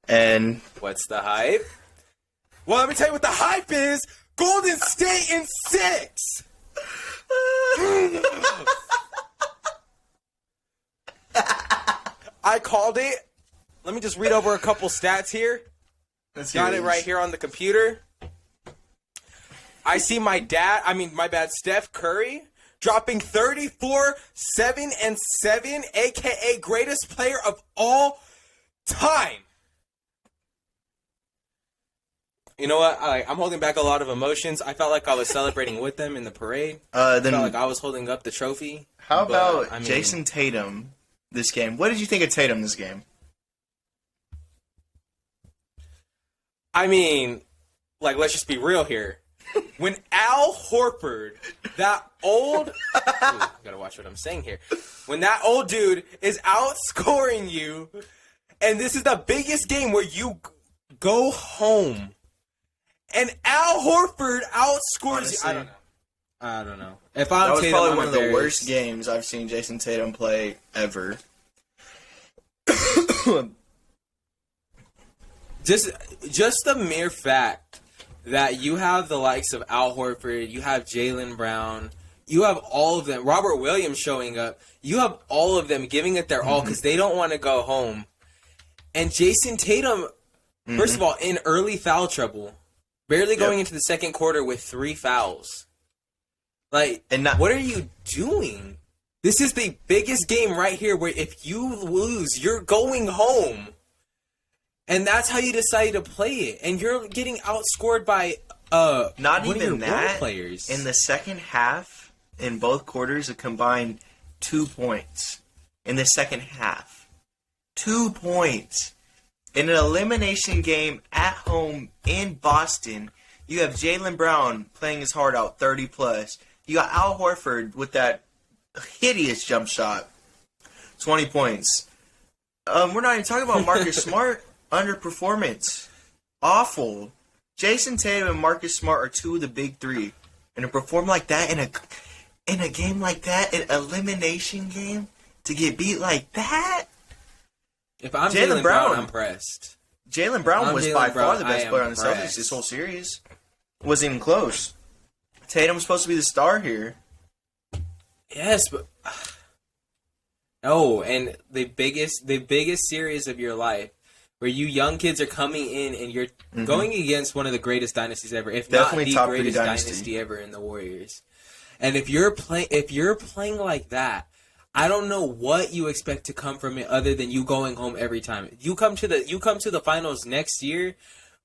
And what's the hype? Well, let me tell you what the hype is. Golden State in 6. I called it. Let me just read over a couple stats here. Got it right here on the computer. I see my bad, Steph Curry dropping 34, 7, and 7, a.k.a. greatest player of all time. You know what? I'm holding back a lot of emotions. I felt like I was celebrating with them in the parade. I felt like I was holding up the trophy. How about Jason Tatum this game? What did you think of Tatum this game? I mean, let's just be real here. When Al Horford, that old... gotta watch what I'm saying here. When that old dude is outscoring you, and this is the biggest game where you go home, and Al Horford outscores you... I don't know. If I'm that was Tatum, probably one of the worst games I've seen Jason Tatum play ever. Just the mere fact that you have the likes of Al Horford, you have Jaylen Brown, you have all of them, Robert Williams showing up, you have all of them giving it their all because they don't want to go home. And Jason Tatum, first of all, in early foul trouble, barely going into the second quarter with 3 fouls. What are you doing? This is the biggest game right here where if you lose, you're going home. And that's how you decide to play it. And you're getting outscored by not one even of your that. role players. In the second half, in both quarters, a combined 2 points. In the second half. 2 points. In an elimination game at home in Boston, you have Jaylen Brown playing his heart out, 30+. You got Al Horford with that hideous jump shot, 20 points. We're not even talking about Marcus Smart. Underperformance. Awful. Jason Tatum and Marcus Smart are 2 of the big 3. And to perform like that in a game like that, an elimination game, to get beat like that? If I'm Jaylen Brown, I'm pressed. Jaylen Brown was by far the best player on the Celtics this whole series. Wasn't even close. Tatum was supposed to be the star here. Yes, but... Oh, and the biggest series of your life, where you young kids are coming in and you're going against one of the greatest dynasties ever, if definitely not the greatest dynasty ever in the Warriors. And if you're playing like that, I don't know what you expect to come from it other than you going home every time. You come to the finals next year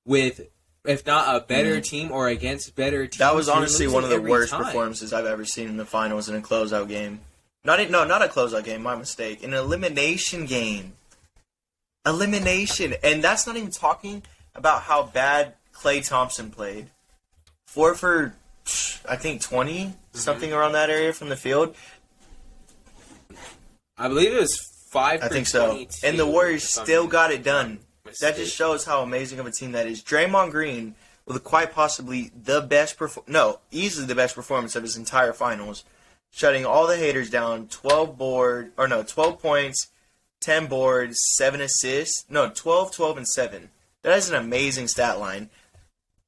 with, if not a better team or against better teams. That was honestly one of the worst performances I've ever seen in the finals in a closeout game. Not a closeout game, my mistake. An elimination game. Elimination. And that's not even talking about how bad Klay Thompson played. 4 for, I think, 20, something around that area from the field. I believe it was 5 for 22. I think so. And the Warriors still got it done. That just shows how amazing of a team that is. Draymond Green, with quite possibly the best easily the best performance of his entire finals, shutting all the haters down. 12 points, 10 boards, 7 assists. 12, and 7. That is an amazing stat line.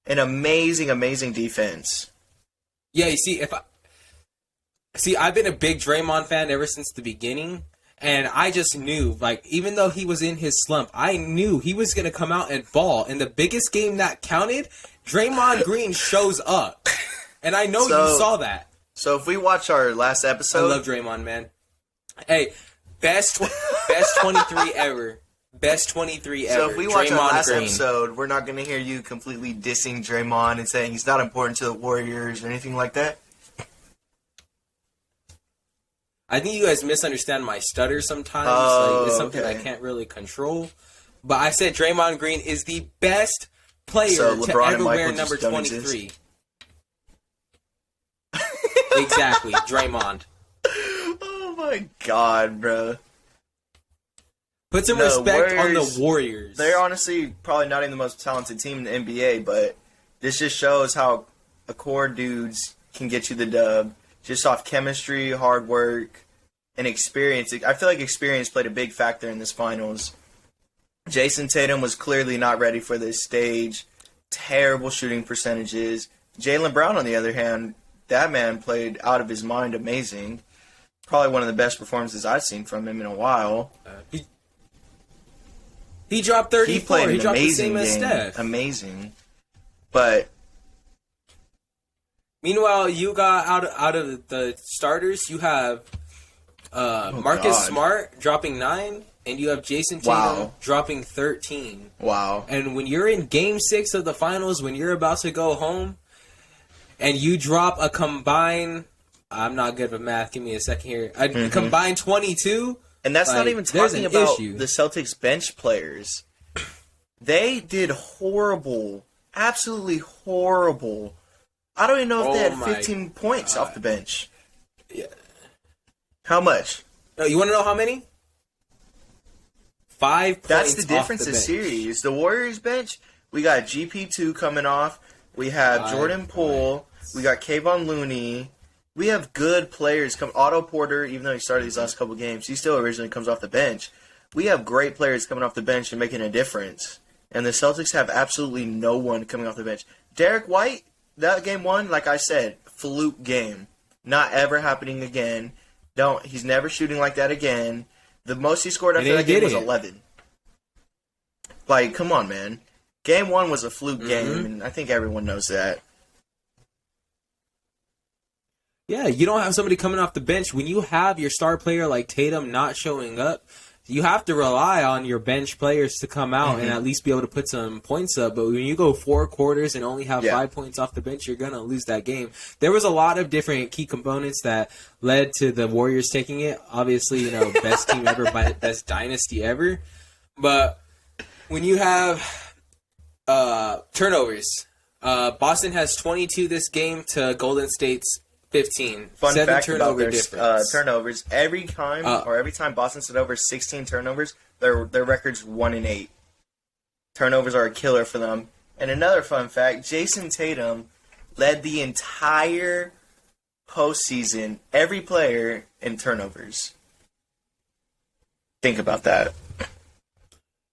An amazing, amazing defense. Yeah, you see, I've been a big Draymond fan ever since the beginning. And I just knew, even though he was in his slump, I knew he was going to come out and ball. And the biggest game that counted, Draymond Green shows up. And I know you saw that. So if we watch our last episode... I love Draymond, man. Hey, best 23 ever. Best 23 ever. So if we watch our last episode, we're not going to hear you completely dissing Draymond and saying he's not important to the Warriors or anything like that? I think you guys misunderstand my stutter sometimes. It's something I can't really control. But I said Draymond Green is the best player to ever wear number 23. Exactly, Draymond. Oh my God, bro. Put some respect on the Warriors. They're honestly probably not even the most talented team in the NBA, but this just shows how a core dudes can get you the dub. Just off chemistry, hard work, and experience. I feel like experience played a big factor in this finals. Jason Tatum was clearly not ready for this stage. Terrible shooting percentages. Jaylen Brown, on the other hand, that man played out of his mind amazing. Probably one of the best performances I've seen from him in a while. He dropped 34. He played an dropped amazing the same game. as Steph. Amazing. But meanwhile, you got out of the starters, you have Marcus Smart dropping 9, and you have Jason Tatum dropping 13. Wow. And when you're in Game 6 of the finals, when you're about to go home, and you drop a combined, I'm not good with math, give me a second here, a combined 22. And that's not even talking about issue. the Celtics bench players. They did horrible. Absolutely horrible. I don't even know if they had 15 points off the bench. Yeah. How much? No, you want to know how many? 5 points. That's the difference off the in bench. series. The Warriors bench, we got GP2 coming off. We have Jordan Poole. We got Kayvon Looney. We have good players come. Otto Porter, even though he started these last couple games, he still originally comes off the bench. We have great players coming off the bench and making a difference. And the Celtics have absolutely no one coming off the bench. Derek White, that game 1, like I said, fluke game. Not ever happening again. He's never shooting like that again. The most he scored after that game was 11. Like, come on, man. Game 1 was a fluke game, and I think everyone knows that. Yeah, you don't have somebody coming off the bench. When you have your star player like Tatum not showing up, you have to rely on your bench players to come out and at least be able to put some points up. But when you go 4 quarters and only have 5 points off the bench, you're going to lose that game. There was a lot of different key components that led to the Warriors taking it. Obviously, best team ever, best dynasty ever. But when you have turnovers, Boston has 22 this game to Golden State's 15. Fun 7 fact about turnover their turnovers: every time Boston sent over 16 turnovers, their record's 1-8. Turnovers are a killer for them. And another fun fact: Jason Tatum led the entire postseason, every player in turnovers. Think about that.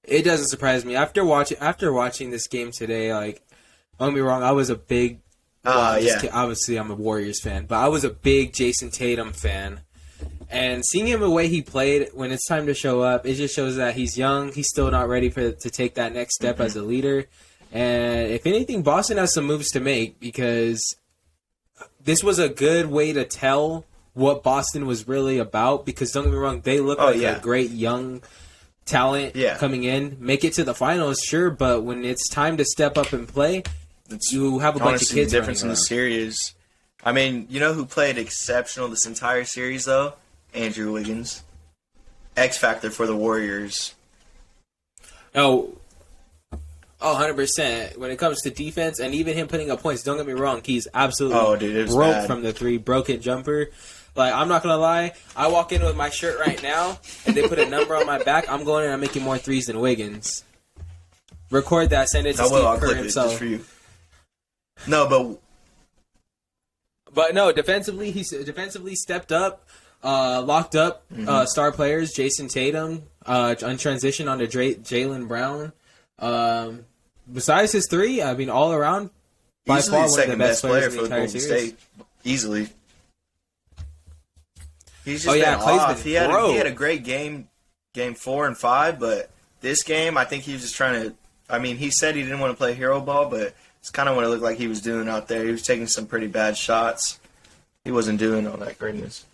It doesn't surprise me after watching this game today. Like, don't get me wrong, I was a big. Obviously, I'm a Warriors fan, but I was a big Jason Tatum fan. And seeing him the way he played when it's time to show up, it just shows that he's young. He's still not ready to take that next step as a leader. And if anything, Boston has some moves to make because this was a good way to tell what Boston was really about. Because don't get me wrong, they look like a great young talent coming in. Make it to the finals, sure, but when it's time to step up and play, you have a bunch of kids. The difference in the series. I mean, you know who played exceptional this entire series, though? Andrew Wiggins. X factor for the Warriors. 100%. When it comes to defense and even him putting up points, don't get me wrong, he's absolutely broke from the 3, broken jumper. Like, I'm not going to lie, I walk in with my shirt right now and they put a number on my back, I'm going in and I'm making more threes than Wiggins. Record that, send it to Steve Kerr himself. Just for you. No, but no, defensively, he stepped up, locked up star players, Jason Tatum, on transition onto Jaylen Brown. Besides his 3, I mean, all around, by far one of the best players in the entire series. State. Easily. He's just been off. He had a great game 4 and 5, but this game, I think he was just trying to. I mean, he said he didn't want to play hero ball, but it's kind of what it looked like he was doing out there. He was taking some pretty bad shots. He wasn't doing all that greatness.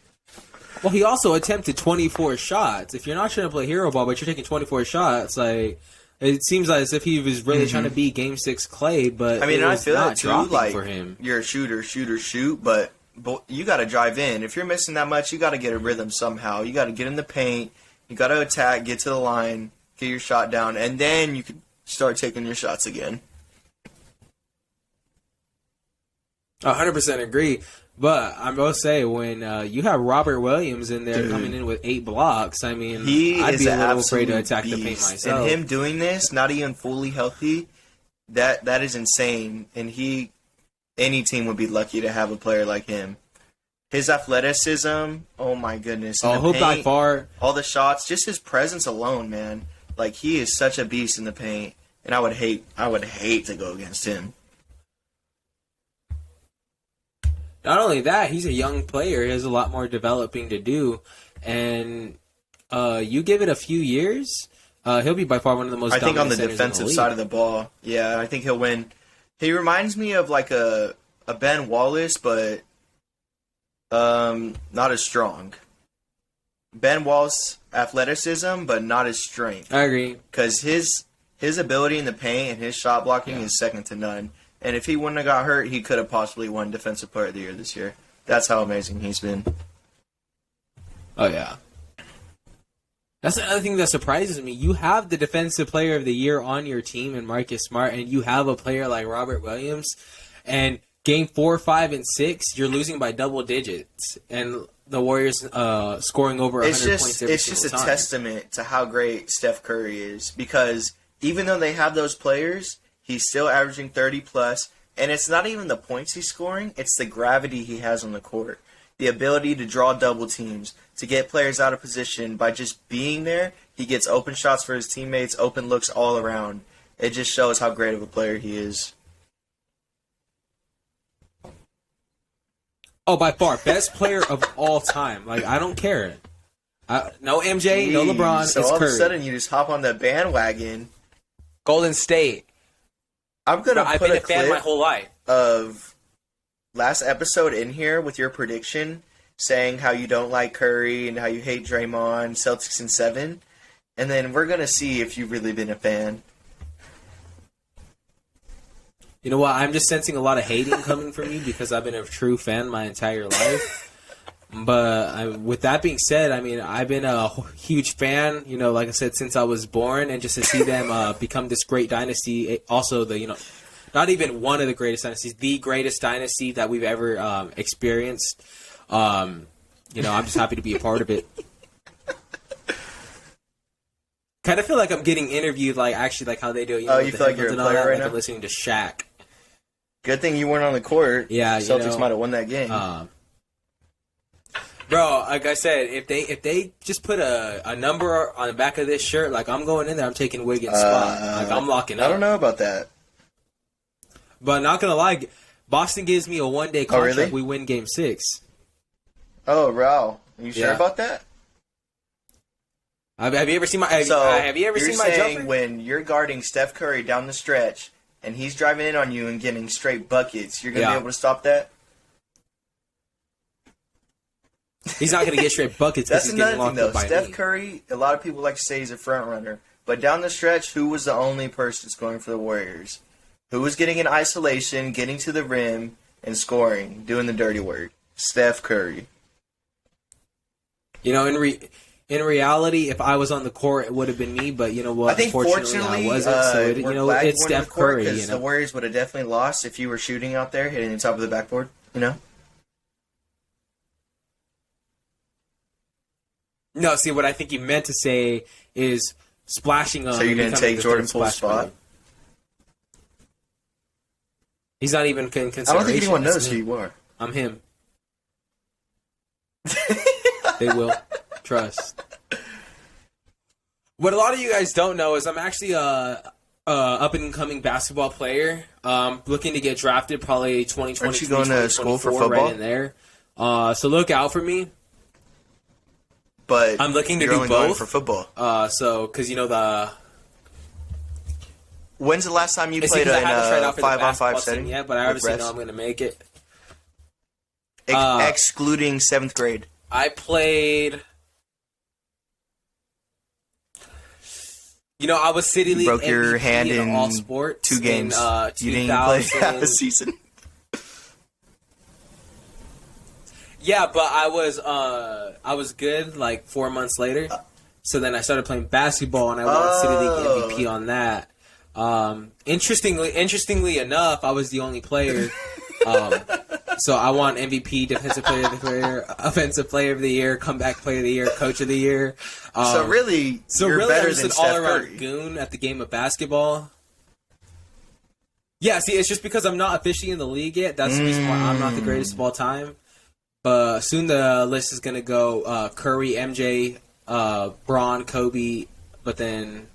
Well, he also attempted 24 shots. If you're not trying to play hero ball, but you're taking 24 shots, like, it seems like as if he was really trying to be Game 6 Clay, but I mean, I feel that too. Like, for him. You're a shooter, shoot, but you got to drive in. If you're missing that much, you got to get a rhythm somehow. You got to get in the paint. You got to attack, get to the line, get your shot down, and then you can start taking your shots again. 100% agree. But I will say, when you have Robert Williams in there coming in with 8 blocks, I mean, I'd be a little afraid to attack the paint myself. And him doing this, not even fully healthy, that is insane. And any team would be lucky to have a player like him. His athleticism, oh my goodness. By far. All the shots, just his presence alone, man. Like, he is such a beast in the paint, and I would hate to go against him. Not only that, he's a young player. He has a lot more developing to do. And you give it a few years, he'll be by far one of the most I think on the dominant centers in defensive league. side of the ball, yeah, I think he'll win. He reminds me of like a Ben Wallace, but not as strong. Ben Wallace athleticism, but not as strength. I agree. Because his ability in the paint and his shot blocking is second to none. And if he wouldn't have got hurt, he could have possibly won Defensive Player of the Year this year. That's how amazing he's been. Oh, yeah. That's another thing that surprises me. You have the Defensive Player of the Year on your team in Marcus Smart, and you have a player like Robert Williams, and game 4, 5, and 6, you're losing by double digits, and the Warriors scoring over 100 points every single time. It's just a testament to how great Steph Curry is, because even though they have those players, he's still averaging 30+, and it's not even the points he's scoring, it's the gravity he has on the court. The ability to draw double teams, to get players out of position by just being there. He gets open shots for his teammates, open looks all around. It just shows how great of a player he is. Oh, by far, best player of all time. Like, I don't care. No MJ, no LeBron, so it's all Curry. of a sudden you just hop on the bandwagon. Golden State. I'm going to I've put been a a fan clip my whole life. of last episode in here with your prediction saying how you don't like Curry and how you hate Draymond, Celtics in 7. And then we're going to see if you've really been a fan. You know what? I'm just sensing a lot of hating coming from you because I've been a true fan my entire life. But with that being said, I mean, I've been a huge fan, you know, like I said, since I was born, and just to see them become this great dynasty, also the, you know, not even one of the greatest dynasties, the greatest dynasty that we've ever experienced. You know, I'm just happy to be a part of it. Kind of feel like I'm getting interviewed, like actually, like how they do it. You know, you feel like you're a player right now? I'm listening to Shaq. Good thing you weren't on the court. Yeah, Celtics might have won that game. Bro, like I said, if they just put a number on the back of this shirt, like I'm going in there, I'm taking Wiggins' spot. Like I'm locking up. I don't know about that. But not gonna lie, Boston gives me a 1-day contract. Really? We win Game 6. Oh, Raul, you sure about that? Have you ever seen my? Have you ever seen my jumper? You're saying jumper? when you're guarding Steph Curry down the stretch and he's driving in on you and getting straight buckets, you're gonna be able to stop that? He's not gonna get straight buckets. That's he's another getting thing, locked though. up by Steph me. Curry, a lot of people like to say he's a front runner, but down the stretch, who was the only person scoring for the Warriors? Who was getting in isolation, getting to the rim, and scoring, doing the dirty work? Steph Curry. You know, in reality, if I was on the court, it would have been me. But you know what? I think fortunately, I wasn't. So we're glad it's you weren't on Steph the court Curry. because You know, the Warriors would have definitely lost if you were shooting out there, hitting the top of the backboard. You know. No, see, what I think you meant to say is splashing on. So you're going to take Jordan Poole's spot? He's not even in consideration. I don't think anyone knows That's who me. you are. I'm him. They will. Trust. What a lot of you guys don't know is I'm actually a up-and-coming basketball player. Looking to get drafted probably 2023, Aren't you going to school for football? Right in there. So look out for me. But I'm looking to you're do only going both. for football. Because you know the. When's the last time you It's played in because I haven't tried a out for the 5-on-5 basketball setting? team yet, but I obviously know I'm going to make it. Excluding 7th grade. I played. You know, I was City League broke your MVP hand in all sports 2 games. In, you didn't play half a season. Yeah, but I was good like 4 months later. So then I started playing basketball, and I won City League MVP on that. Interestingly enough, I was the only player. So I won MVP, Defensive Player of the Year, Offensive Player of the Year, Comeback Player of the Year, Coach of the Year. So really, you're better I'm just than an Steph all-around Curry. goon at the game of basketball. Yeah, see, it's just because I'm not officially in the league yet. That's the reason why I'm not the greatest of all time. But soon the list is going to go Curry, MJ, Braun, Kobe, but then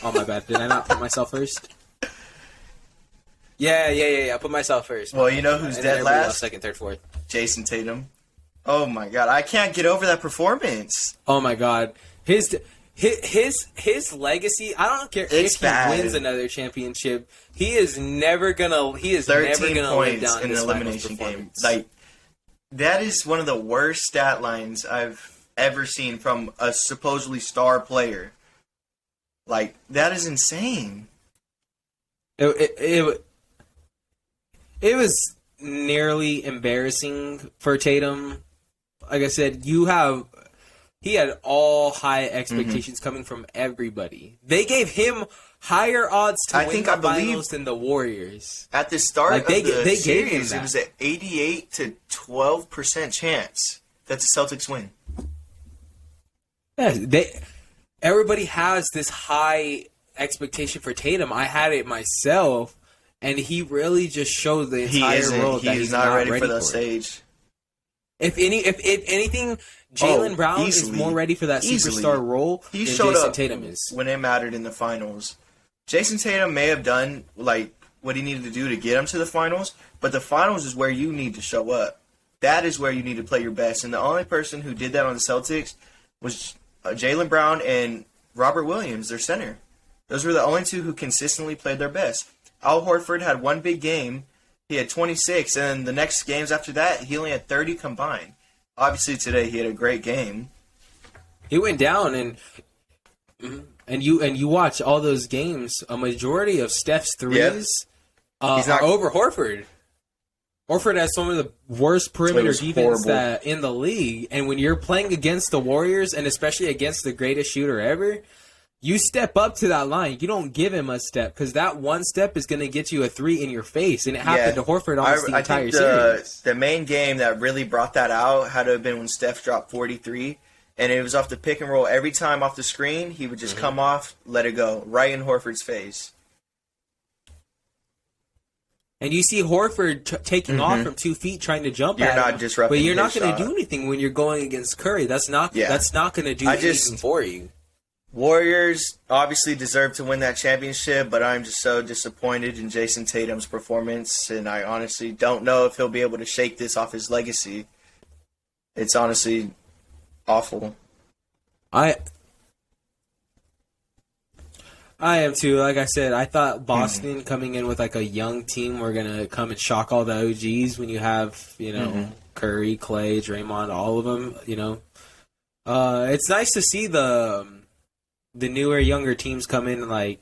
Oh, my bad. Did I not put myself first? Yeah. I put myself first. Well, you know who's And then dead everybody else last? second, third, fourth. Jason Tatum. Oh my god, I can't get over that performance. Oh my god, his legacy. I don't care It's if he bad. wins another championship. He is never gonna. He is never 13 gonna live points down in his an finals elimination game. performance. Like, that is one of the worst stat lines I've ever seen from a supposedly star player. Like, that is insane. It was nearly embarrassing for Tatum. Like I said, he had all high expectations coming from everybody. They gave him higher odds to win the finals than the Warriors. At the start of they the gave him series, that. it was an 88 to 12% chance that the Celtics win. Yeah, everybody has this high expectation for Tatum. I had it myself, and he really just showed the entire world that he's not ready for the it. stage. If anything, Jaylen Brown is more ready for that superstar role He than showed Jason up Tatum is. when it mattered in the finals. Jason Tatum may have done like what he needed to do to get him to the finals, but the finals is where you need to show up. That is where you need to play your best. And the only person who did that on the Celtics was Jaylen Brown and Robert Williams, their center. Those were the only two who consistently played their best. Al Horford had one big game. He had 26, and the next games after that, he only had 30 combined. Obviously, today he had a great game. He went down, and you watch all those games. A majority of Steph's threes are over Horford. Horford has some of the worst perimeter defense in the league, and when you're playing against the Warriors, and especially against the greatest shooter ever, you step up to that line. You don't give him a step, because that one step is going to get you a three in your face, and it happened to Horford almost the entire series. The main game that really brought that out had to have been when Steph dropped 43, and it was off the pick and roll. Every time off the screen, he would just come off, let it go, right in Horford's face. And you see Horford taking off from 2 feet, trying to jump You're at not him, disrupting but you're not his going to shot. do anything when you're going against Curry. That's not going to do anything for you. Warriors obviously deserve to win that championship, but I'm just so disappointed in Jason Tatum's performance, and I honestly don't know if he'll be able to shake this off his legacy. It's honestly awful. I am too. Like I said, I thought Boston coming in with like a young team were gonna come and shock all the OGs when you have Curry, Clay, Draymond, all of them. It's nice to see the newer, younger teams come in. Like,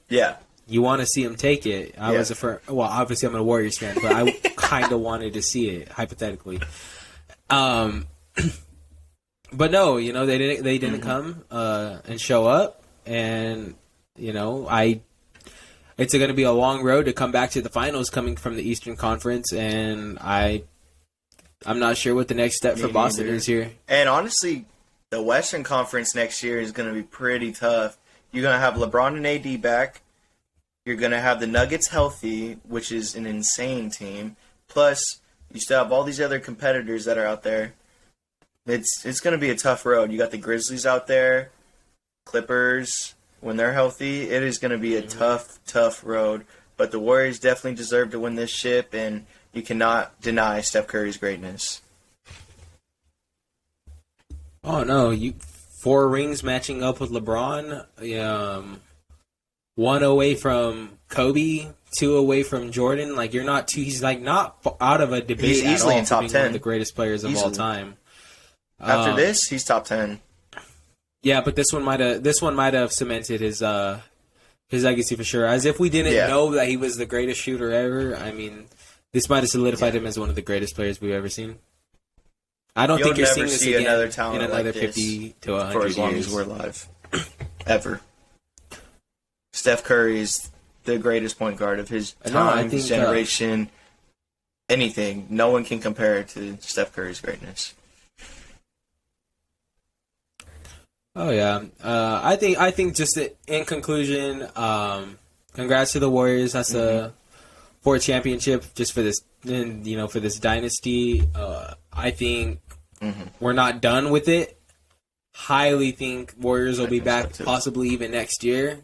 you want to see them take it. Obviously I'm a Warriors fan, but I kind of wanted to see it hypothetically. But no, they didn't come and show up, and it's going to be a long road to come back to the finals coming from the Eastern Conference, and I'm not sure what the next step for Boston is here. And honestly, the Western Conference next year is going to be pretty tough. You're going to have LeBron and AD back. You're going to have the Nuggets healthy, which is an insane team. Plus, you still have all these other competitors that are out there. It's going to be a tough road. You got the Grizzlies out there, Clippers. When they're healthy, it is going to be a tough road. But the Warriors definitely deserve to win this ship, and you cannot deny Steph Curry's greatness. Oh, no. 4 rings matching up with LeBron. 1 away from Kobe, 2 away from Jordan. Like, he's like not out of a debate he's easily at all in top for being 10. one of the greatest players of all time. After this, he's top 10. Yeah, but this one might have cemented his legacy for sure. As if we didn't know that he was the greatest shooter ever. I mean, this might have solidified him as one of the greatest players we've ever seen. I don't think you're seeing this again another talent in another like 50 to 100 for as long years. as we're alive. Ever. Steph Curry is the greatest point guard of his time, his generation, anything. No one can compare it to Steph Curry's greatness. Oh yeah, I think just in conclusion, congrats to the Warriors. That's a 4th championship just for this, for this dynasty. I think we're not done with it. Highly think Warriors will be back, possibly even next year.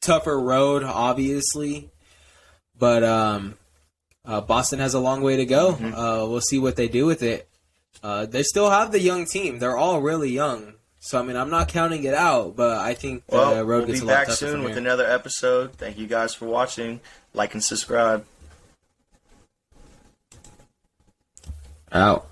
tougher road, obviously. But Boston has a long way to go. We'll see what they do with it. They still have the young team. They're all really young. So, I mean, I'm not counting it out, but I think the road gets a lot tougher. We'll be back soon with another episode. Thank you guys for watching. Like and subscribe. Out.